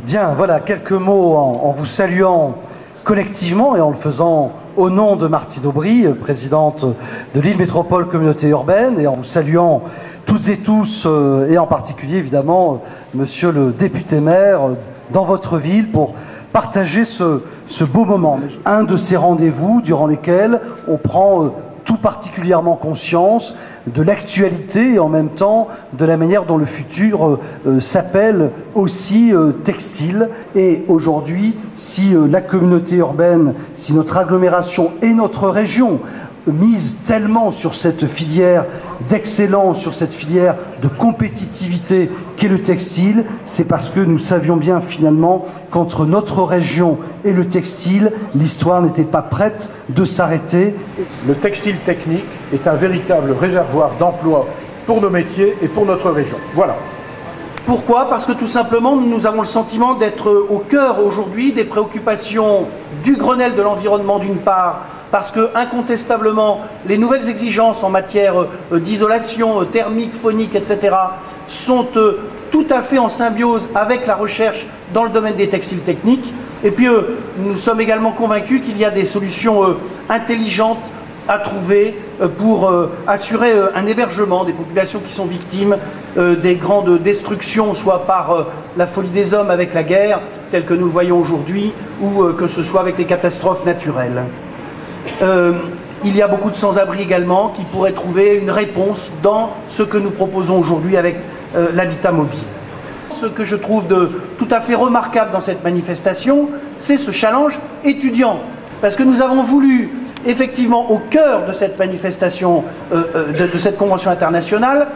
Bien, voilà, quelques mots en vous saluant collectivement et en le faisant au nom de Martine Aubry, présidente de Lille Métropole Communauté Urbaine, et en vous saluant toutes et tous, et en particulier évidemment monsieur le député maire, dans votre ville pour partager ce beau moment. Un de ces rendez-vous durant lesquels on prend tout particulièrement conscience de l'actualité et en même temps de la manière dont le futur s'appelle aussi textile. Et aujourd'hui, si la communauté urbaine, si notre agglomération et notre région mise tellement sur cette filière d'excellence, sur cette filière de compétitivité qu'est le textile, c'est parce que nous savions bien finalement qu'entre notre région et le textile, l'histoire n'était pas prête de s'arrêter. Le textile technique est un véritable réservoir d'emplois pour nos métiers et pour notre région. Voilà. Pourquoi? Parce que tout simplement, nous avons le sentiment d'être au cœur aujourd'hui des préoccupations du Grenelle de l'environnement d'une part, parce que incontestablement, les nouvelles exigences en matière d'isolation thermique, phonique, etc. sont tout à fait en symbiose avec la recherche dans le domaine des textiles techniques. Et puis, nous sommes également convaincus qu'il y a des solutions intelligentes à trouver pour assurer un hébergement des populations qui sont victimes des grandes destructions, soit par la folie des hommes avec la guerre, telle que nous le voyons aujourd'hui, ou que ce soit avec les catastrophes naturelles. Il y a beaucoup de sans-abri également qui pourraient trouver une réponse dans ce que nous proposons aujourd'hui avec l'habitat mobile. Ce que je trouve de tout à fait remarquable dans cette manifestation, c'est ce challenge étudiant. Parce que nous avons voulu, effectivement, au cœur de cette manifestation, de cette convention internationale,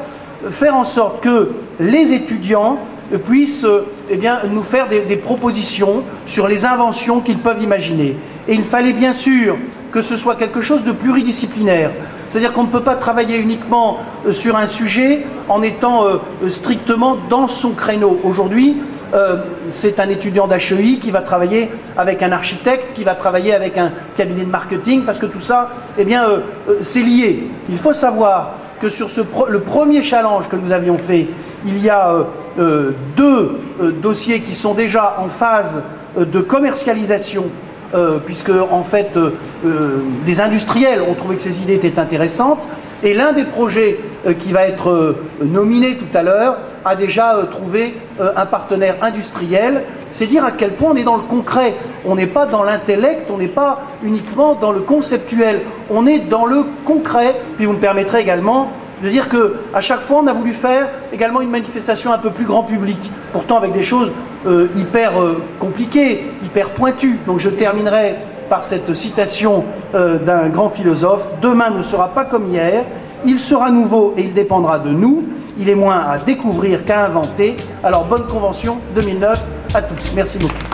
faire en sorte que les étudiants puissent nous faire des propositions sur les inventions qu'ils peuvent imaginer. Et il fallait bien sûr que ce soit quelque chose de pluridisciplinaire. C'est-à-dire qu'on ne peut pas travailler uniquement sur un sujet en étant strictement dans son créneau. Aujourd'hui, c'est un étudiant d'HEI qui va travailler avec un architecte, qui va travailler avec un cabinet de marketing, parce que tout ça, c'est lié. Il faut savoir que sur le premier challenge que nous avions fait, il y a deux dossiers qui sont déjà en phase de commercialisation, puisque en fait des industriels ont trouvé que ces idées étaient intéressantes, et l'un des projets qui va être nominé tout à l'heure a déjà trouvé un partenaire industriel. C'est dire à quel point on est dans le concret, on n'est pas dans l'intellect, on n'est pas uniquement dans le conceptuel, on est dans le concret. Puis vous me permettrez également de dire qu'à chaque fois on a voulu faire également une manifestation un peu plus grand public, pourtant avec des choses hyper compliquées, hyper pointues. Donc je terminerai par cette citation d'un grand philosophe: demain ne sera pas comme hier, il sera nouveau et il dépendra de nous, il est moins à découvrir qu'à inventer. Alors bonne convention 2009 à tous, merci beaucoup.